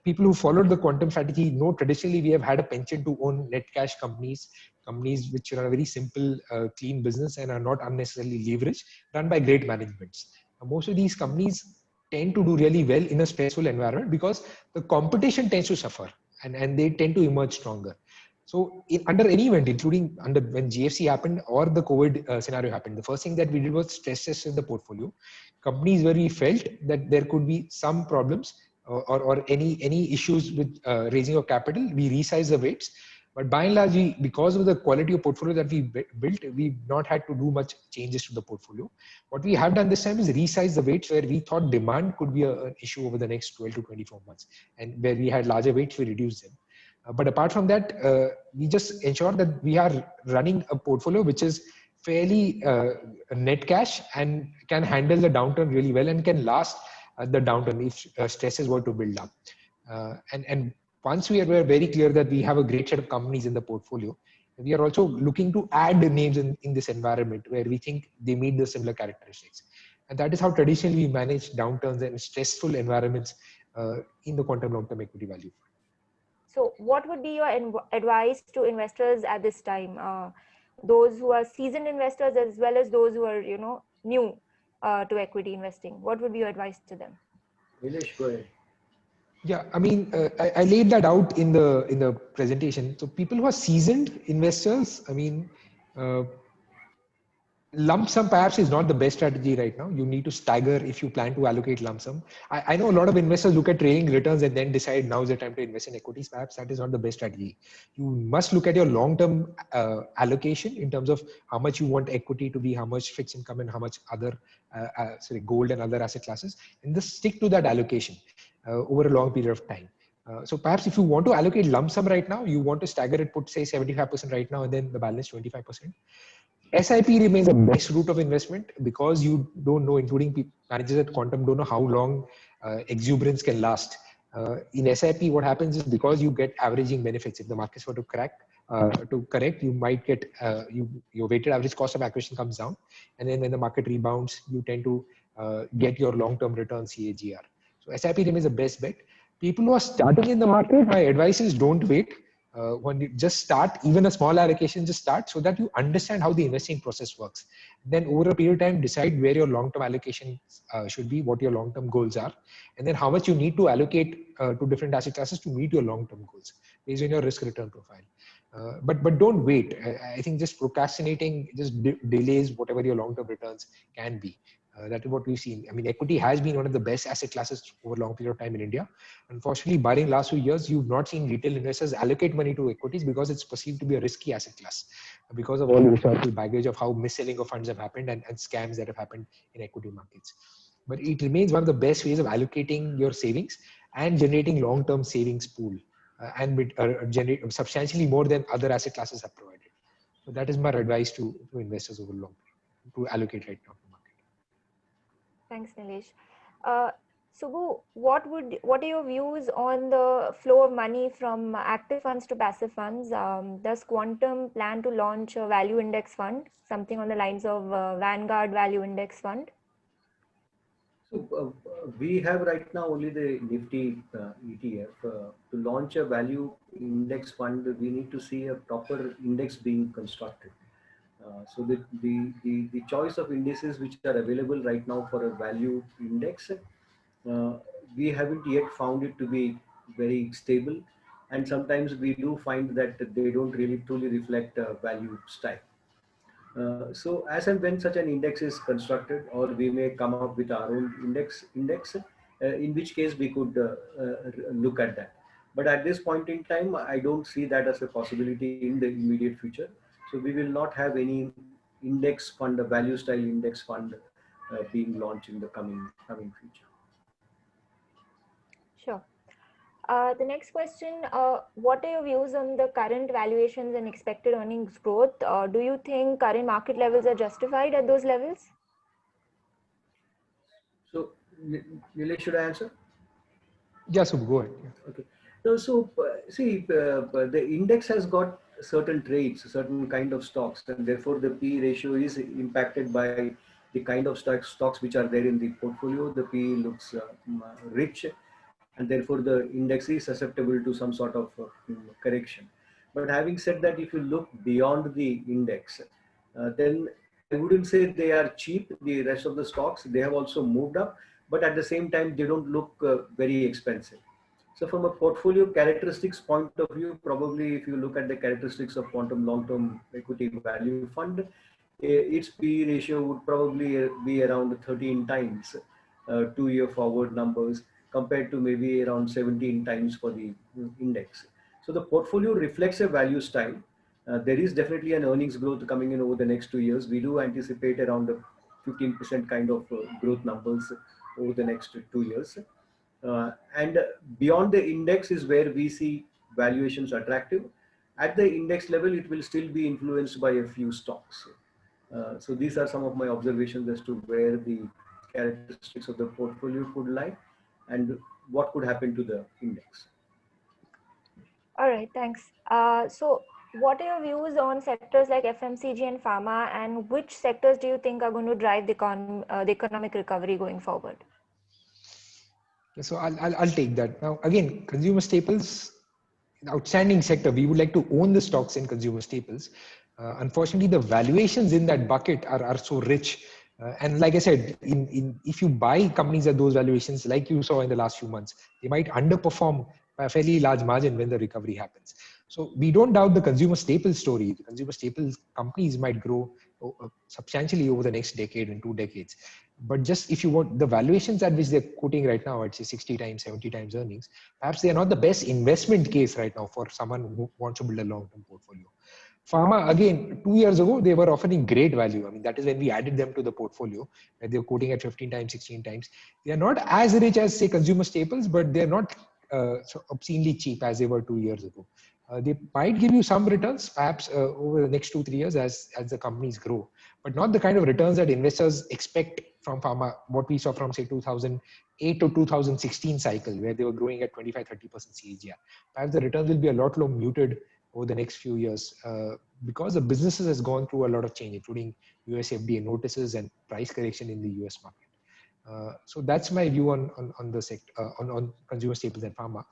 People who followed the quantum strategy know traditionally we have had a penchant to own net cash companies, companies which are a very simple, clean business and are not unnecessarily leveraged, run by great managements. Most of these companies tend to do really well in a stressful environment because the competition tends to suffer and they tend to emerge stronger. So under any event, including under when GFC happened or the COVID scenario happened, the first thing that we did was stress test the portfolio. Companies where we felt that there could be some problems or any issues with raising of capital, we resize the weights. But by and large, because of the quality of portfolio that we built, we've not had to do much changes to the portfolio. What we have done this time is resize the weights where we thought demand could be an issue over the next 12 to 24 months. And where we had larger weights, we reduced them. But apart from that, we just ensure that we are running a portfolio which is fairly net cash and can handle the downturn really well and can last the downturn if stresses were to build up. And once we are very clear that we have a great set of companies in the portfolio, we are also looking to add names in this environment where we think they meet the similar characteristics. And that is how traditionally we manage downturns and stressful environments in the quantum long-term equity value. So what would be your advice to investors at this time? Those who are seasoned investors as well as those who are, new to equity investing. What would be your advice to them? Nilesh, go ahead. Yeah, I mean, I laid that out in the presentation. So people who are seasoned investors, I mean, lump sum perhaps is not the best strategy right now. You need to stagger if you plan to allocate lump sum. I know a lot of investors look at trailing returns and then decide now is the time to invest in equities. Perhaps that is not the best strategy. You must look at your long-term allocation in terms of how much you want equity to be, how much fixed income and how much other, gold and other asset classes, and just stick to that allocation over a long period of time. So perhaps if you want to allocate lump sum right now, you want to stagger it, put say 75% right now and then the balance 25%. SIP remains the best route of investment because you don't know, including managers at Quantum, don't know how long exuberance can last. In SIP, what happens is because you get averaging benefits. If the markets were to correct, you might get your weighted average cost of acquisition comes down, and then when the market rebounds, you tend to get your long-term return CAGR. So SIP remains the best bet. People who are starting in the market, my advice is don't wait. When you just start, even a small allocation, just start so that you understand how the investing process works. Then over a period of time, decide where your long-term allocation should be, what your long-term goals are, and then how much you need to allocate to different asset classes to meet your long-term goals based on your risk-return profile. But don't wait. I think just procrastinating just delays whatever your long-term returns can be. That is what we've seen. I mean, equity has been one of the best asset classes over a long period of time in India. Unfortunately, barring last few years, you've not seen retail investors allocate money to equities because it's perceived to be a risky asset class because of all the historical baggage of how mis-selling of funds have happened and scams that have happened in equity markets. But it remains one of the best ways of allocating your savings and generating long-term savings pool and generate substantially more than other asset classes have provided. So that is my advice to investors over long period to allocate right now. Thanks, Nilesh. Subbu, what are your views on the flow of money from active funds to passive funds? Does Quantum plan to launch a value index fund, something on the lines of Vanguard Value Index Fund? So we have right now only the Nifty ETF. To launch a value index fund, we need to see a proper index being constructed. So the choice of indices which are available right now for a value index, we haven't yet found it to be very stable, and sometimes we do find that they don't really truly reflect value style. So as and when such an index is constructed, or we may come up with our own index, in which case we could look at that. But at this point in time, I don't see that as a possibility in the immediate future. So we will not have any index fund, a value style index fund being launched in the coming future. Sure. The next question, what are your views on the current valuations and expected earnings growth? Do you think current market levels are justified at those levels? So, Nilesh, should I answer? Yeah, so go ahead. Yeah. Okay. See, the index has got certain traits, certain kind of stocks, and therefore the P ratio is impacted by the kind of stocks which are there in the portfolio. The P looks rich, and therefore the index is susceptible to some sort of correction. But having said that, if you look beyond the index, then I wouldn't say they are cheap. The rest of the stocks, they have also moved up, but at the same time, they don't look very expensive. So from a portfolio characteristics point of view, probably if you look at the characteristics of Quantum Long-Term Equity Value Fund, its P ratio would probably be around 13 times 2-year forward numbers compared to maybe around 17 times for the index. So the portfolio reflects a value style. There is definitely an earnings growth coming in over the next 2 years. We do anticipate around a 15% kind of growth numbers over the next 2 years. And beyond the index is where we see valuations attractive. At the index level, it will still be influenced by a few stocks. So these are some of my observations as to where the characteristics of the portfolio could lie and what could happen to the index. All right, thanks. So what are your views on sectors like FMCG and pharma, and which sectors do you think are going to drive the economic recovery going forward? So I'll take that. Now, again, consumer staples, an outstanding sector. We would like to own the stocks in consumer staples. Unfortunately, the valuations in that bucket are so rich. And like I said, if you buy companies at those valuations, like you saw in the last few months, they might underperform by a fairly large margin when the recovery happens. So we don't doubt the consumer staples story. The consumer staples companies might grow substantially over the next decade and 2 decades. But just if you want the valuations at which they're quoting right now, I'd say 60 times, 70 times earnings, perhaps they are not the best investment case right now for someone who wants to build a long-term portfolio. Pharma, again, 2 years ago, they were offering great value. I mean, that is when we added them to the portfolio, where they were quoting at 15 times, 16 times. They are not as rich as, say, consumer staples, but they're not so obscenely cheap as they were 2 years ago. They might give you some returns, perhaps over the next 2-3 years as the companies grow, but not the kind of returns that investors expect from pharma, what we saw from, say, 2008 to 2016 cycle, where they were growing at 25-30% CAGR. Perhaps the returns will be a lot more muted over the next few years because the businesses has gone through a lot of change, including US FDA notices and price correction in the US market. So that's my view on the sector, on consumer staples and pharma.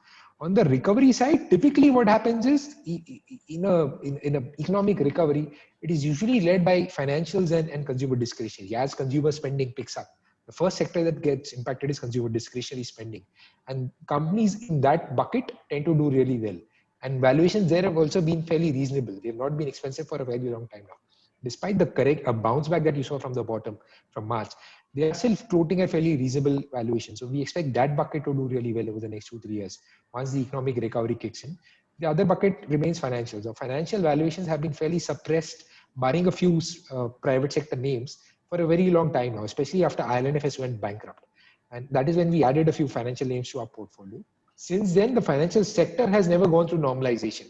On the recovery side, typically what happens is in a economic recovery, it is usually led by financials and consumer discretionary. As consumer spending picks up, the first sector that gets impacted is consumer discretionary spending, and companies in that bucket tend to do really well. And valuations there have also been fairly reasonable. They have not been expensive for a very long time now. Despite the bounce back that you saw from the bottom from March, they are still floating at fairly reasonable valuation. So we expect that bucket to do really well over the next 2-3 years once the economic recovery kicks in. The other bucket remains financials. So financial valuations have been fairly suppressed, barring a few private sector names, for a very long time now, especially after IL&FS went bankrupt. And that is when we added a few financial names to our portfolio. Since then, the financial sector has never gone through normalization.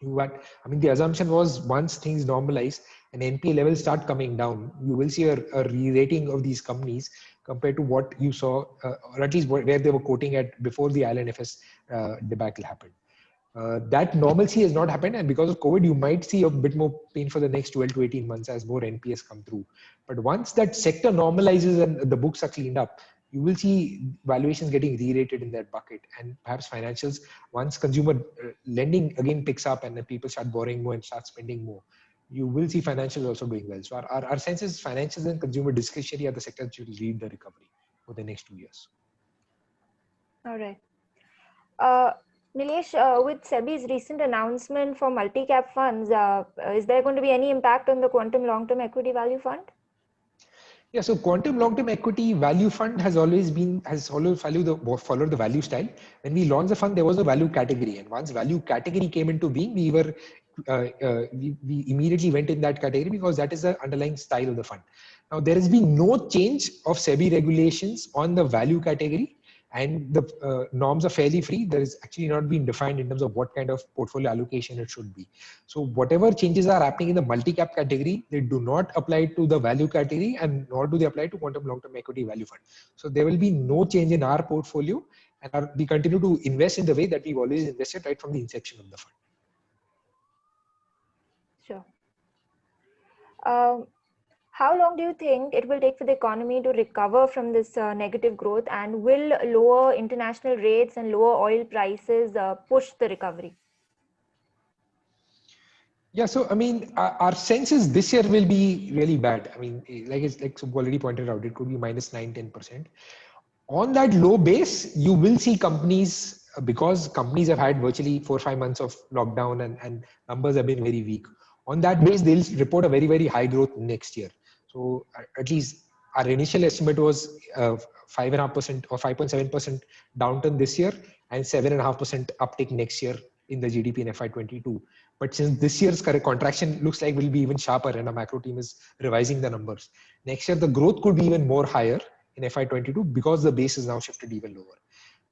The assumption was once things normalize and NPA levels start coming down, you will see a re-rating of these companies compared to what you saw, or at least where they were quoting at before the IL&FS debacle happened. That normalcy has not happened, and because of COVID, you might see a bit more pain for the next 12 to 18 months as more NPS come through. But once that sector normalizes and the books are cleaned up, you will see valuations getting re-rated in that bucket, and perhaps financials, once consumer lending again picks up and then people start borrowing more and start spending more, you will see financials also doing well. So our sense is financials and consumer discretionary are the sectors that will lead the recovery for the next 2 years. All right. Nilesh, with SEBI's recent announcement for multi-cap funds, is there going to be any impact on the Quantum Long-Term Equity Value Fund? Yeah, so Quantum Long-Term Equity Value Fund has always followed the value style. When we launched the fund, there was a value category, and once value category came into being, we immediately went in that category because that is the underlying style of the fund. Now, there has been no change of SEBI regulations on the value category, and the norms are fairly free. There is actually not been defined in terms of what kind of portfolio allocation it should be. So whatever changes are happening in the multi-cap category, they do not apply to the value category, and nor do they apply to Quantum Long-Term Equity Value Fund. So there will be no change in our portfolio. and we continue to invest in the way that we've always invested right from the inception of the fund. Sure. How long do you think it will take for the economy to recover from this negative growth, and will lower international rates and lower oil prices push the recovery? Yeah, so I mean, our sense is this year will be really bad. I mean, like Subbu already pointed out, it could be minus 9-10%. On that low base, you will see companies, because companies have had virtually 4 or 5 months of lockdown and numbers have been very weak. On that base, they'll report a very, very high growth next year. So at least our initial estimate was 5.5% or 5.7% downturn this year and 7.5% uptick next year in the GDP in FY22. But since this year's contraction looks like will be even sharper and our macro team is revising the numbers, next year the growth could be even more higher in FY22 because the base is now shifted even lower.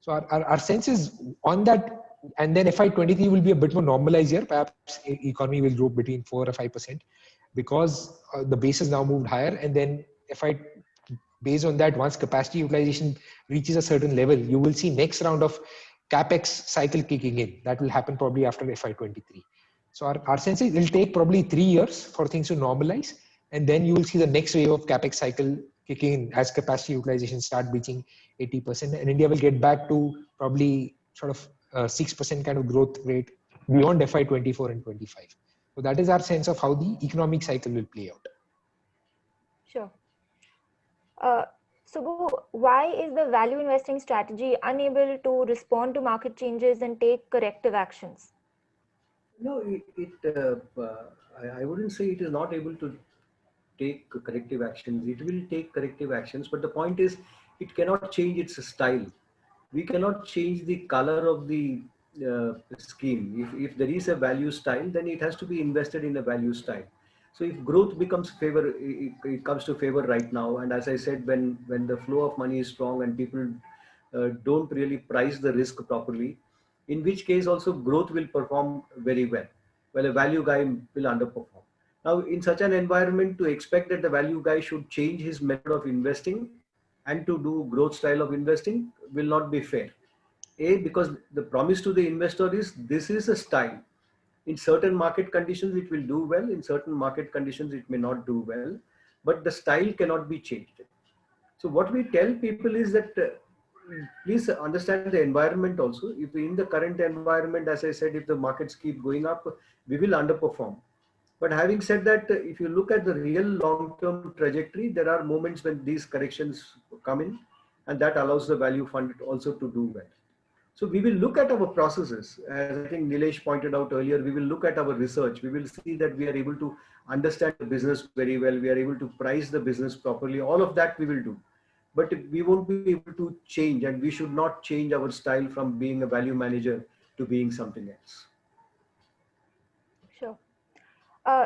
So our sense is on that, and then FY23 will be a bit more normalized year. Perhaps economy will grow between 4 or 5% because the base is now moved higher. And then based on that, once capacity utilization reaches a certain level, you will see next round of capex cycle kicking in. That will happen probably after FY23. So our sense is it will take probably 3 years for things to normalize, and then you will see the next wave of capex cycle kicking in as capacity utilization start reaching 80%, and India will get back to probably sort of 6% kind of growth rate beyond FY24 and 25. So that is our sense of how the economic cycle will play out. Sure. Subbu, why is the value investing strategy unable to respond to market changes and take corrective actions? No, I wouldn't say it is not able to take corrective actions. It will take corrective actions, but the point is, it cannot change its style. We cannot change the color of the scheme. If there is a value style, then it has to be invested in a value style. So if growth becomes favor, it comes to favor right now. And as I said, when the flow of money is strong and people don't really price the risk properly, in which case also growth will perform very well, while a value guy will underperform. Now, in such an environment, to expect that the value guy should change his method of investing and to do growth style of investing will not be fair. Because the promise to the investor is this is a style. In certain market conditions, it will do well. In certain market conditions, it may not do well. But the style cannot be changed. So what we tell people is that please understand the environment also. If in the current environment, as I said, if the markets keep going up, we will underperform. But having said that, if you look at the real long-term trajectory, there are moments when these corrections come in, and that allows the value fund also to do well. So we will look at our processes. As I think Nilesh pointed out earlier, we will look at our research. We will see that we are able to understand the business very well. We are able to price the business properly. All of that we will do. But we won't be able to change, and we should not change our style from being a value manager to being something else. Sure.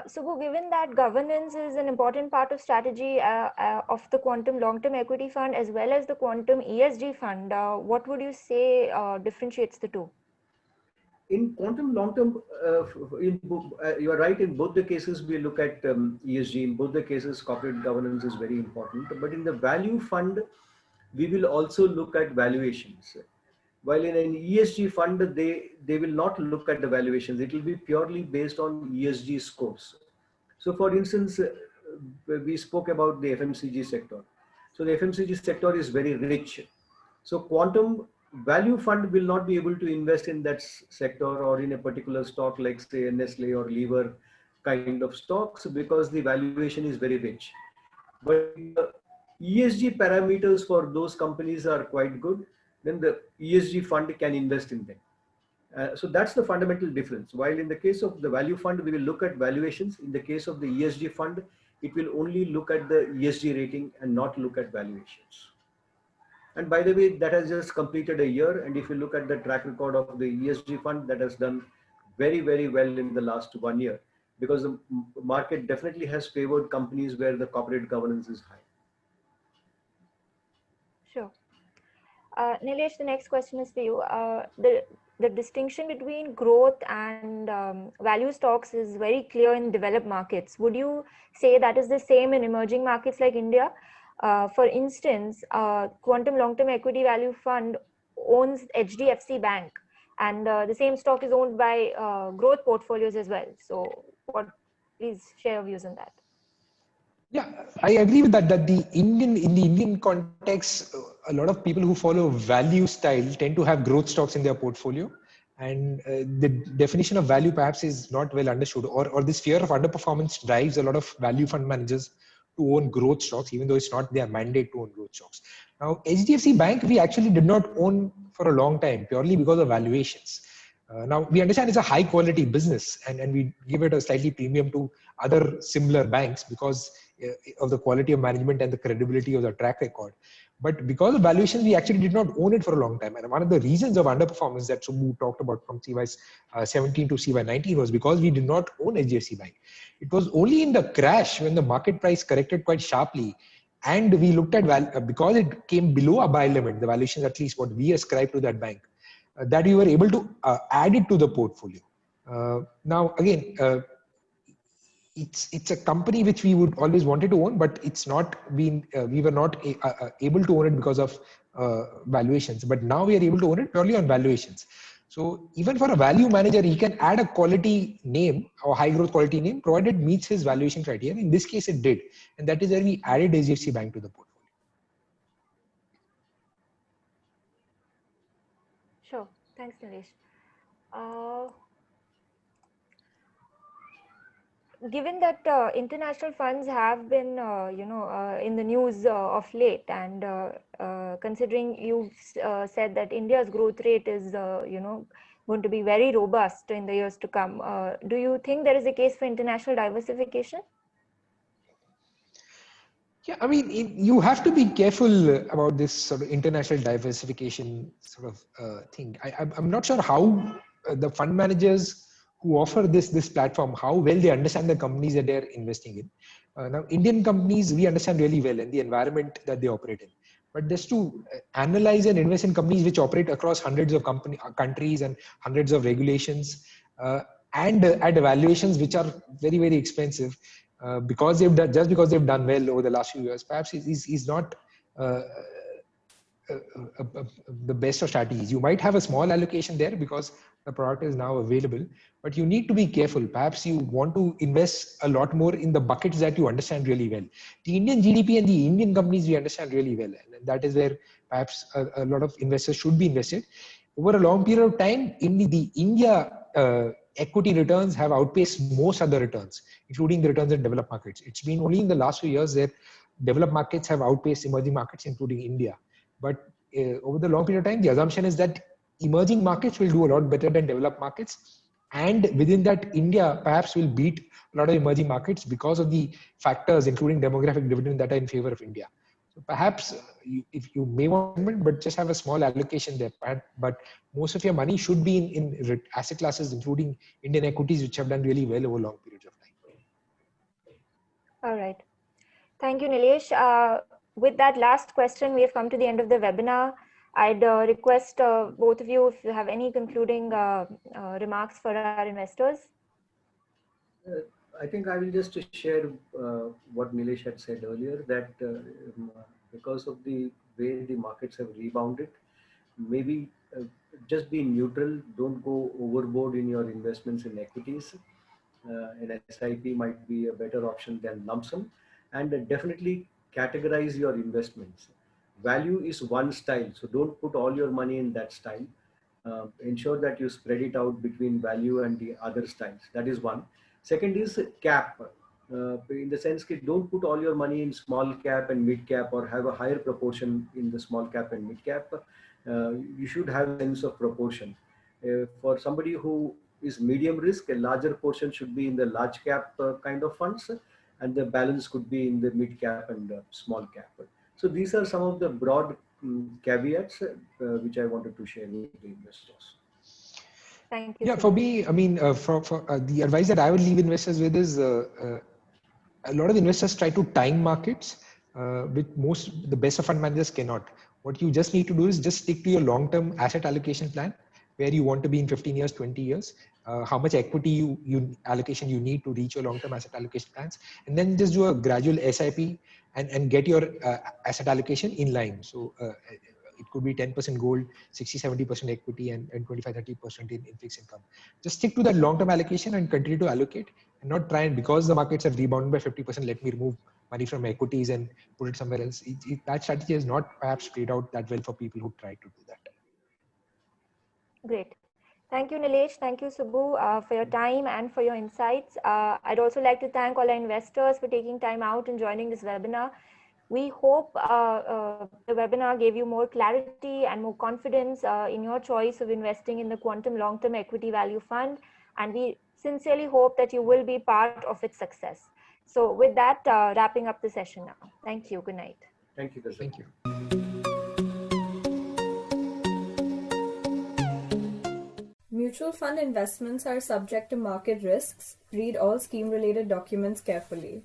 So given that governance is an important part of strategy of the Quantum Long-Term Equity Fund as well as the Quantum ESG Fund, what would you say differentiates the two? In Quantum Long-Term, you are right, in both the cases we look at ESG. In both the cases, corporate governance is very important. But in the value fund, we will also look at valuations. While in an ESG fund, they will not look at the valuations. It will be purely based on ESG scores. So for instance, we spoke about the FMCG sector. So the FMCG sector is very rich. So Quantum Value Fund will not be able to invest in that sector or in a particular stock like say Nestle or Lever kind of stocks because the valuation is very rich. But the ESG parameters for those companies are quite good, then the ESG fund can invest in them. So that's the fundamental difference. While in the case of the value fund, we will look at valuations. In the case of the ESG fund, it will only look at the ESG rating and not look at valuations. And by the way, that has just completed a year. And if you look at the track record of the ESG fund, that has done very, very well in the last 1 year because the market definitely has favored companies where the corporate governance is high. Sure. Nilesh, the next question is for you. The distinction between growth and value stocks is very clear in developed markets. Would you say that is the same in emerging markets like India? For instance, Quantum Long-Term Equity Value Fund owns HDFC Bank, and the same stock is owned by growth portfolios as well. So, please share your views on that. Yeah, I agree with that. That in the Indian context, a lot of people who follow value style tend to have growth stocks in their portfolio, and the definition of value perhaps is not well understood, or this fear of underperformance drives a lot of value fund managers to own growth stocks, even though it's not their mandate to own growth stocks. Now, HDFC Bank we actually did not own for a long time purely because of valuations. Now we understand it's a high quality business, and we give it a slightly premium to other similar banks because of the quality of management and the credibility of the track record. But because of valuation, we actually did not own it for a long time. And one of the reasons of underperformance that Subbu talked about from CY 17 to CY 19 was because we did not own HDFC Bank. It was only in the crash when the market price corrected quite sharply, and we looked at because it came below a buy limit, the valuation at least what we ascribe to that bank, that we were able to add it to the portfolio. Now again, it's a company which we would always wanted to own, but it's not been we were not able to own it because of valuations. But now we are able to own it purely on valuations. So even for a value manager, he can add a quality name or high growth quality name, provided it meets his valuation criteria. In this case, it did, and that is where we added HDFC Bank to the portfolio. Sure. Thanks, Nilesh. Given that international funds have been, in the news of late, and considering you've said that India's growth rate is, going to be very robust in the years to come, do you think there is a case for international diversification? Yeah, I mean, you have to be careful about this sort of international diversification sort of thing. I'm not sure how the fund managers who offer this platform, how well they understand the companies that they're investing in. Now, Indian companies, we understand really well and the environment that they operate in. But just to analyze and invest in companies which operate across hundreds of countries and hundreds of regulations, and at valuations which are very, very expensive, because because they've done well over the last few years, perhaps is not the best of strategies. You might have a small allocation there because the product is now available, but you need to be careful. Perhaps you want to invest a lot more in the buckets that you understand really well. The Indian GDP and the Indian companies we understand really well, and that is where perhaps a lot of investors should be invested. Over a long period of time, the India equity returns have outpaced most other returns, including the returns in developed markets. It's been only in the last few years that developed markets have outpaced emerging markets, including India. But over the long period of time, the assumption is that emerging markets will do a lot better than developed markets. And within that, India perhaps will beat a lot of emerging markets because of the factors, including demographic dividend, that are in favor of India. So perhaps if you may want, but just have a small allocation there. But most of your money should be in asset classes, including Indian equities, which have done really well over long periods of time. All right. Thank you, Nilesh. With that last question, we have come to the end of the webinar. I'd request both of you if you have any concluding remarks for our investors. I think I will just share what Nilesh had said earlier, that because of the way the markets have rebounded, maybe just be neutral. Don't go overboard in your investments in equities. An SIP might be a better option than lump sum, and definitely categorize your investments. Value is one style, so don't put all your money in that style. Ensure that you spread it out between value and the other styles. That is one. Second is cap. In the sense that don't put all your money in small cap and mid cap, or have a higher proportion in the small cap and mid cap. You should have a sense of proportion. For somebody who is medium risk, a larger portion should be in the large cap kind of funds, and the balance could be in the mid cap and small cap. So these are some of the broad caveats which I wanted to share with the investors. Thank you. Yeah, for me, I mean, for the advice that I would leave investors with is a lot of investors try to time markets, which the best of fund managers cannot. What you just need to do is just stick to your long-term asset allocation plan, where you want to be in 15 years, 20 years, how much equity allocation you need to reach your long-term asset allocation plans, and then just do a gradual SIP and get your asset allocation in line. So It could be 10% gold, 60-70% equity, and 25-30% in fixed income. Just stick to that long-term allocation and continue to allocate, and not try and, because the markets have rebounded by 50%, let me remove money from equities and put it somewhere else. That strategy has not perhaps played out that well for people who try to do that. Great. Thank you, Nilesh. Thank you, Subbu, for your time and for your insights. I'd also like to thank all our investors for taking time out and joining this webinar. We hope the webinar gave you more clarity and more confidence in your choice of investing in the Quantum Long-Term Equity Value Fund. And we sincerely hope that you will be part of its success. So with that, wrapping up the session now. Thank you. Good night. Thank you, Gazal. Thank you. Mutual fund investments are subject to market risks. Read all scheme-related documents carefully.